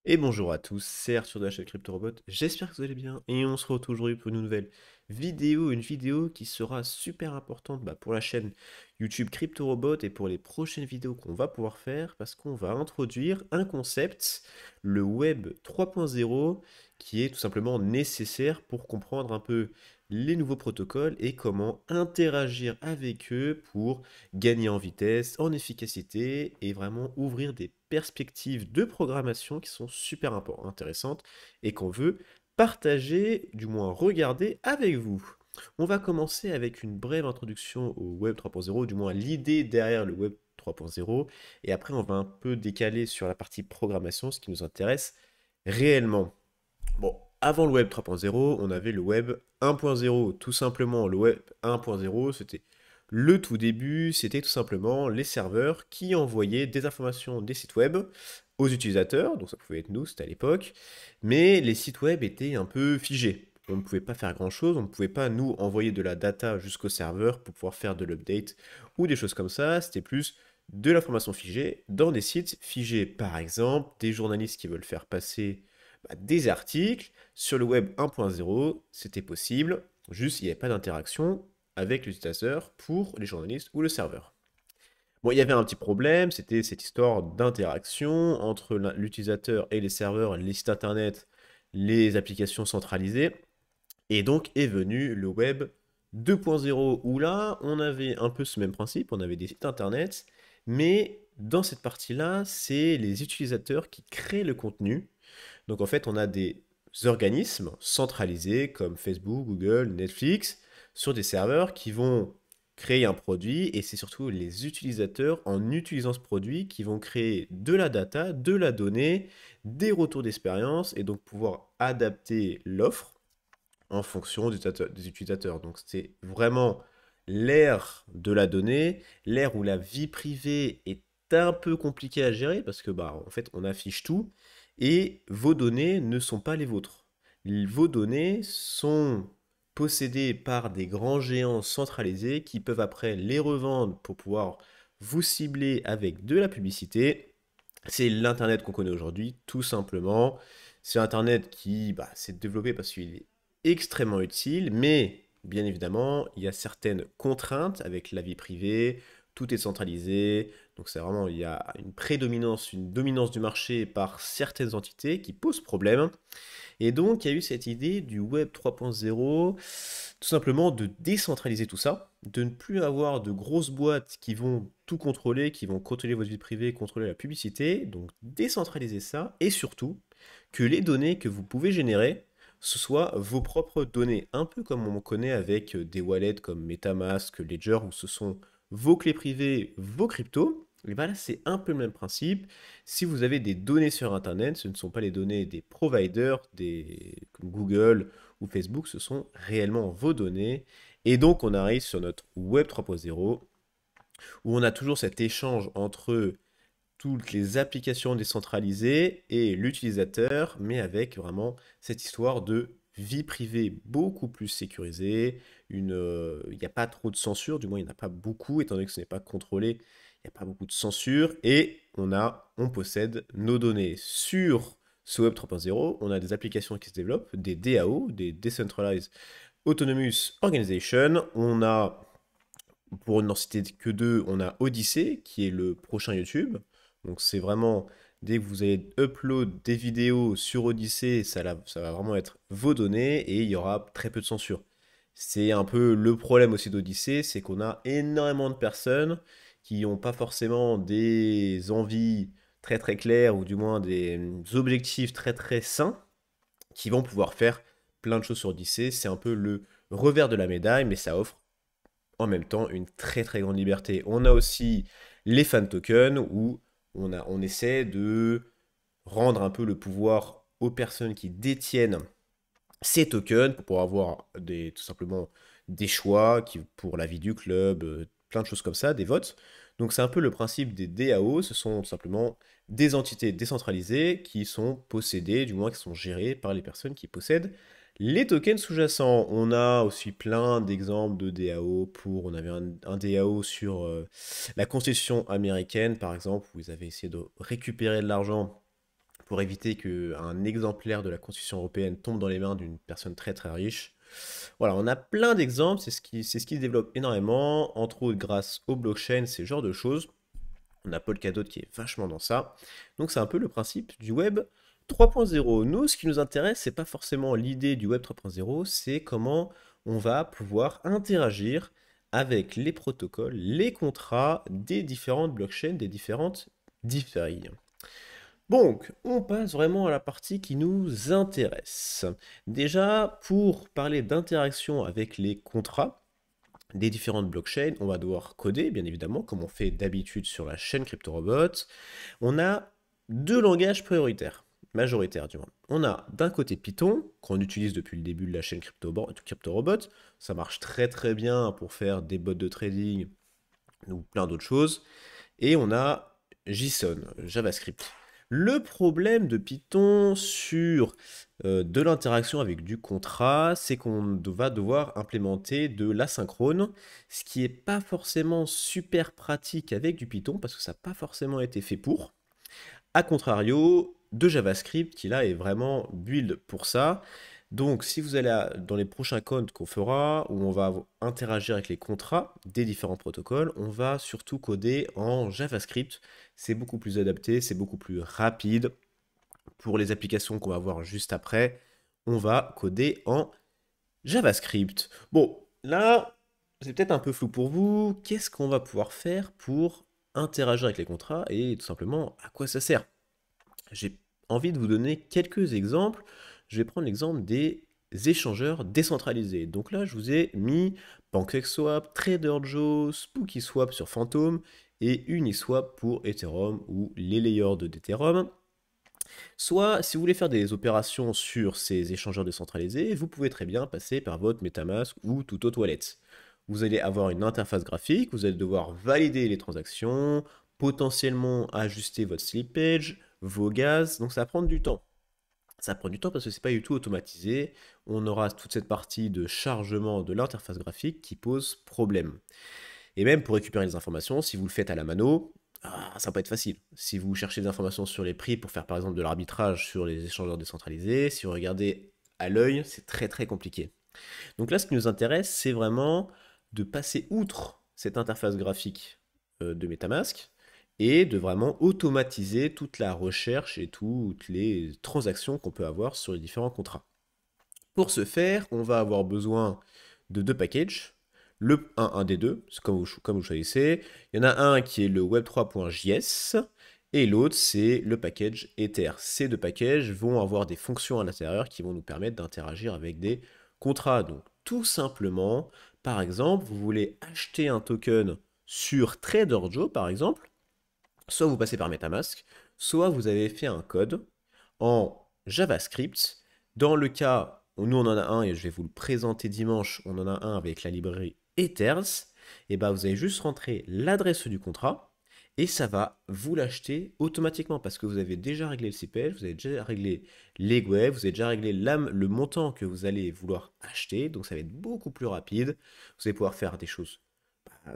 Et bonjour à tous, c'est Arthur de la chaîne CryptoRobot, j'espère que vous allez bien et on se retrouve aujourd'hui pour une nouvelle vidéo, une vidéo qui sera super importante pour la chaîne YouTube CryptoRobot et pour les prochaines vidéos qu'on va pouvoir faire parce qu'on va introduire un concept, le Web 3.0, qui est tout simplement nécessaire pour comprendre un peu les nouveaux protocoles et comment interagir avec eux pour gagner en vitesse, en efficacité et vraiment ouvrir des perspectives de programmation qui sont super intéressantes et qu'on veut partager, du moins regarder avec vous. On va commencer avec une brève introduction au Web 3.0, du moins l'idée derrière le Web 3.0, et après on va un peu décaler sur la partie programmation, ce qui nous intéresse réellement. Bon, avant le Web 3.0, on avait le Web 1.0. Tout simplement, le Web 1.0, c'était le tout début, c'était tout simplement les serveurs qui envoyaient des informations des sites web aux utilisateurs, donc ça pouvait être nous, c'était à l'époque, mais les sites web étaient un peu figés. On ne pouvait pas faire grand-chose, on ne pouvait pas nous envoyer de la data jusqu'au serveur pour pouvoir faire de l'update ou des choses comme ça, c'était plus de l'information figée dans des sites figés. Par exemple, des journalistes qui veulent faire passer des articles. Sur le web 1.0, c'était possible, juste il n'y avait pas d'interaction avec l'utilisateur pour les journalistes ou le serveur. Bon, il y avait un petit problème, c'était cette histoire d'interaction entre l'utilisateur et les serveurs, les sites internet, les applications centralisées. Et donc est venu le web 2.0 où là, on avait un peu ce même principe, on avait des sites internet, mais dans cette partie-là, c'est les utilisateurs qui créent le contenu. Donc en fait, on a des organismes centralisés comme Facebook, Google, Netflix, sur des serveurs qui vont créer un produit et c'est surtout les utilisateurs en utilisant ce produit qui vont créer de la data, de la donnée, des retours d'expérience et donc pouvoir adapter l'offre en fonction des utilisateurs. Donc c'est vraiment l'ère de la donnée, l'ère où la vie privée est un peu compliquée à gérer parce que en fait on affiche tout et vos données ne sont pas les vôtres. Vos données sont possédées par des grands géants centralisés qui peuvent après les revendre pour pouvoir vous cibler avec de la publicité. C'est l'Internet qu'on connaît aujourd'hui, tout simplement. C'est Internet qui s'est développé parce qu'il est extrêmement utile, mais bien évidemment, il y a certaines contraintes avec la vie privée, tout est centralisé, donc c'est vraiment, il y a une prédominance, une dominance du marché par certaines entités qui posent problème. Et donc, il y a eu cette idée du Web 3.0, tout simplement de décentraliser tout ça, de ne plus avoir de grosses boîtes qui vont tout contrôler, qui vont contrôler votre vie privée, contrôler la publicité, donc décentraliser ça, et surtout que les données que vous pouvez générer, ce soit vos propres données, un peu comme on connaît avec des wallets comme MetaMask, Ledger, où ce sont vos clés privées, vos cryptos. Et bien là, c'est un peu le même principe. Si vous avez des données sur Internet, ce ne sont pas les données des providers, comme Google ou Facebook, ce sont réellement vos données. Et donc, on arrive sur notre Web 3.0, où on a toujours cet échange entre toutes les applications décentralisées et l'utilisateur, mais avec vraiment cette histoire de vie privée beaucoup plus sécurisée. Il n'y a pas trop de censure, du moins il n'y en a pas beaucoup, étant donné que ce n'est pas contrôlé, il n'y a pas beaucoup de censure, et on possède nos données. Sur ce Web 3.0, on a des applications qui se développent, des DAO, des Decentralized Autonomous Organization. On a, pour n'en citer que deux, on a Odyssey, qui est le prochain YouTube. Donc c'est vraiment, dès que vous allez upload des vidéos sur Odyssey, ça va vraiment être vos données et il y aura très peu de censure. C'est un peu le problème aussi d'Odyssey, c'est qu'on a énormément de personnes qui n'ont pas forcément des envies très très claires ou du moins des objectifs très très sains qui vont pouvoir faire plein de choses sur Odyssey. C'est un peu le revers de la médaille, mais ça offre en même temps une très très grande liberté. On a aussi les fan tokens où on essaie de rendre un peu le pouvoir aux personnes qui détiennent ces tokens pour pouvoir avoir tout simplement des choix pour la vie du club, plein de choses comme ça, des votes. Donc c'est un peu le principe des DAO, ce sont tout simplement des entités décentralisées qui sont possédées, du moins qui sont gérées par les personnes qui possèdent les tokens sous-jacents. On a aussi plein d'exemples de DAO on avait un DAO sur la Constitution américaine par exemple, où ils avaient essayé de récupérer de l'argent pour éviter qu'un exemplaire de la Constitution européenne tombe dans les mains d'une personne très très riche. Voilà, on a plein d'exemples, c'est ce qui se développe énormément, entre autres grâce au blockchain, ces genres de choses. On a Polkadot qui est vachement dans ça. Donc c'est un peu le principe du web 3.0. Nous, ce qui nous intéresse, c'est pas forcément l'idée du web 3.0, c'est comment on va pouvoir interagir avec les protocoles, les contrats des différentes blockchains, des différentes DeFi. Donc, on passe vraiment à la partie qui nous intéresse. Déjà, pour parler d'interaction avec les contrats des différentes blockchains, on va devoir coder, bien évidemment, comme on fait d'habitude sur la chaîne CryptoRobot. On a deux langages prioritaires, majoritaires du moins. On a d'un côté Python, qu'on utilise depuis le début de la chaîne CryptoRobot. Ça marche très très bien pour faire des bots de trading ou plein d'autres choses. Et on a JSON, JavaScript. Le problème de Python sur de l'interaction avec du contrat, c'est qu'on va devoir implémenter de l'asynchrone, ce qui n'est pas forcément super pratique avec du Python, parce que ça n'a pas forcément été fait pour. A contrario, de JavaScript, qui là est vraiment build pour ça. Donc, si vous allez dans les prochains codes qu'on fera, où on va interagir avec les contrats des différents protocoles, on va surtout coder en JavaScript. C'est beaucoup plus adapté, c'est beaucoup plus rapide. Pour les applications qu'on va voir juste après, on va coder en JavaScript. Bon, là, c'est peut-être un peu flou pour vous. Qu'est-ce qu'on va pouvoir faire pour interagir avec les contrats et tout simplement à quoi ça sert? J'ai envie de vous donner quelques exemples. Je vais prendre l'exemple des échangeurs décentralisés. Donc là, je vous ai mis PancakeSwap, TraderJoe, SpookySwap sur Phantom et Uniswap pour Ethereum ou les layers d'Ethereum. Soit, si vous voulez faire des opérations sur ces échangeurs décentralisés, vous pouvez très bien passer par votre MetaMask ou toute autre wallet. Vous allez avoir une interface graphique, vous allez devoir valider les transactions, potentiellement ajuster votre slippage, vos gaz, donc ça va prendre du temps. Ça prend du temps parce que c'est pas du tout automatisé. On aura toute cette partie de chargement de l'interface graphique qui pose problème. Et même pour récupérer les informations, si vous le faites à la mano, ça va pas être facile. Si vous cherchez des informations sur les prix pour faire par exemple de l'arbitrage sur les échangeurs décentralisés, si vous regardez à l'œil, c'est très très compliqué. Donc là, ce qui nous intéresse, c'est vraiment de passer outre cette interface graphique de MetaMask et de vraiment automatiser toute la recherche et toutes les transactions qu'on peut avoir sur les différents contrats. Pour ce faire, on va avoir besoin de deux packages. Un des deux, c'est comme vous choisissez. Il y en a un qui est le web3.js et l'autre c'est le package Ether. Ces deux packages vont avoir des fonctions à l'intérieur qui vont nous permettre d'interagir avec des contrats. Donc tout simplement, par exemple, vous voulez acheter un token sur TraderJoe par exemple, soit vous passez par MetaMask, soit vous avez fait un code en JavaScript. Dans le cas, nous on en a un et je vais vous le présenter dimanche, on en a un avec la librairie Ethers, et ben vous allez juste rentrer l'adresse du contrat et ça va vous l'acheter automatiquement parce que vous avez déjà réglé le CPL, vous avez déjà réglé les web, vous avez déjà réglé le montant que vous allez vouloir acheter, donc ça va être beaucoup plus rapide. Vous allez pouvoir faire des choses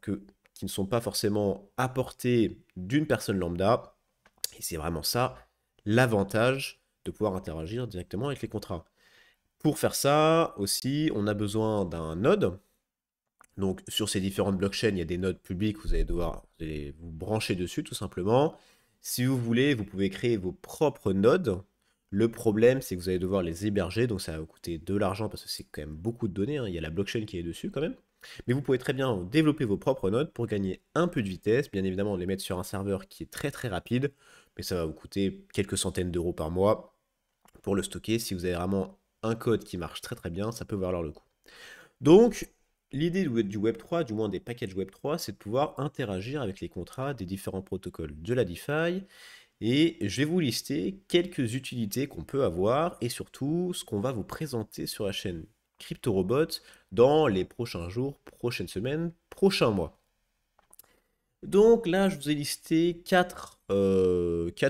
qui ne sont pas forcément apportées d'une personne lambda, et c'est vraiment ça l'avantage de pouvoir interagir directement avec les contrats. Pour faire ça aussi, on a besoin d'un node. Donc sur ces différentes blockchains, il y a des nodes publics, vous allez vous brancher dessus tout simplement. Si vous voulez, vous pouvez créer vos propres nodes. Le problème, c'est que vous allez devoir les héberger, donc ça va vous coûter de l'argent parce que c'est quand même beaucoup de données, hein. Il y a la blockchain qui est dessus quand même. Mais vous pouvez très bien développer vos propres nodes pour gagner un peu de vitesse. Bien évidemment, les mettre sur un serveur qui est très très rapide, mais ça va vous coûter quelques centaines d'euros par mois pour le stocker. Si vous avez vraiment un code qui marche très très bien, ça peut valoir le coup. Donc, l'idée du Web3, du moins des packages Web3, c'est de pouvoir interagir avec les contrats des différents protocoles de la DeFi. Et je vais vous lister quelques utilités qu'on peut avoir et surtout ce qu'on va vous présenter sur la chaîne CryptoRobot dans les prochains jours, prochaines semaines, prochains mois. Donc là, je vous ai listé quatre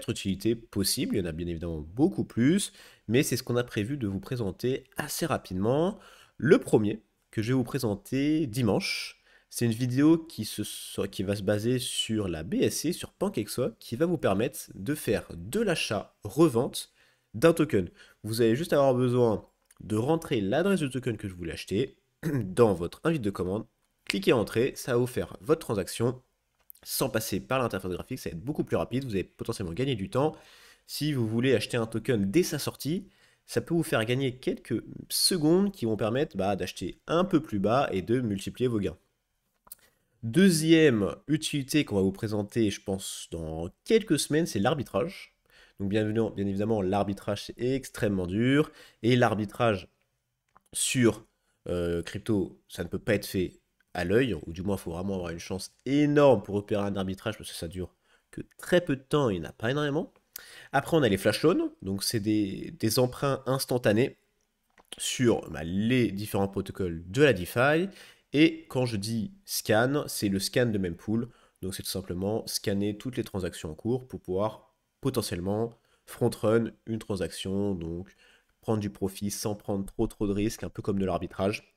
utilités possibles. Il y en a bien évidemment beaucoup plus, mais c'est ce qu'on a prévu de vous présenter assez rapidement. Le premier que je vais vous présenter dimanche, C'est une vidéo qui va se baser sur la BSC, sur PancakeSwap, qui va vous permettre de faire de l'achat-revente d'un token. Vous allez juste avoir besoin de rentrer l'adresse du token que je voulais acheter dans votre invite de commande. Cliquez Entrée, ça va vous faire votre transaction sans passer par l'interface graphique. Ça va être beaucoup plus rapide. Vous allez potentiellement gagner du temps. Si vous voulez acheter un token dès sa sortie, ça peut vous faire gagner quelques secondes qui vont permettre d'acheter un peu plus bas et de multiplier vos gains. Deuxième utilité qu'on va vous présenter, je pense, dans quelques semaines, c'est l'arbitrage. Donc bien évidemment, l'arbitrage, c'est extrêmement dur. Et l'arbitrage sur crypto, ça ne peut pas être fait à l'œil, ou du moins, il faut vraiment avoir une chance énorme pour opérer un arbitrage, parce que ça dure que très peu de temps, il n'y en a pas énormément. Après, on a les flash loans, donc c'est des emprunts instantanés sur les différents protocoles de la DeFi. Et quand je dis scan, c'est le scan de mempool. Donc c'est tout simplement scanner toutes les transactions en cours pour pouvoir potentiellement front-run une transaction, donc prendre du profit sans prendre trop de risques, un peu comme de l'arbitrage.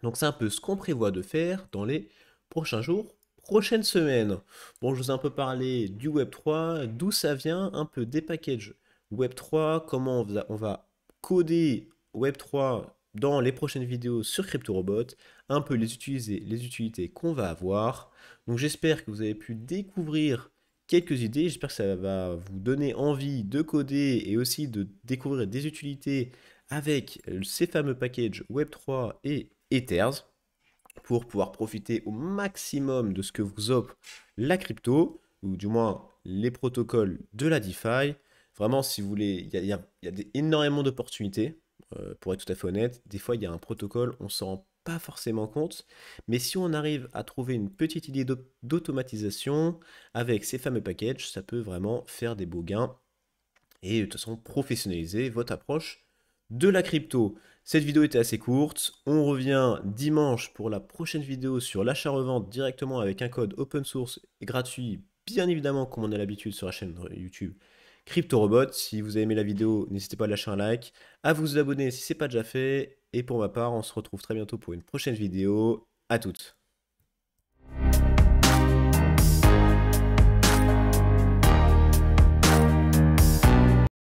Donc c'est un peu ce qu'on prévoit de faire dans les prochains jours, prochaines semaines. Bon, je vous ai un peu parlé du Web3, d'où ça vient, un peu des packages Web3, comment on va coder Web3 dans les prochaines vidéos sur CryptoRobot, un peu les utilités qu'on va avoir. Donc j'espère que vous avez pu découvrir quelques idées, j'espère que ça va vous donner envie de coder et aussi de découvrir des utilités avec ces fameux packages Web3 et Ethers pour pouvoir profiter au maximum de ce que vous offre la crypto, ou du moins les protocoles de la DeFi. Vraiment, si vous voulez, il y a énormément d'opportunités, pour être tout à fait honnête. Des fois, il y a un protocole, on ne s'en rend pas forcément compte, mais si on arrive à trouver une petite idée d'automatisation avec ces fameux packages, ça peut vraiment faire des beaux gains et de toute façon professionnaliser votre approche de la crypto. Cette vidéo était assez courte. On revient dimanche pour la prochaine vidéo sur l'achat-revente directement avec un code open source et gratuit, bien évidemment comme on a l'habitude sur la chaîne YouTube CryptoRobot. Si vous avez aimé la vidéo, n'hésitez pas à lâcher un like, à vous abonner si ce n'est pas déjà fait. Et pour ma part, on se retrouve très bientôt pour une prochaine vidéo. À toutes.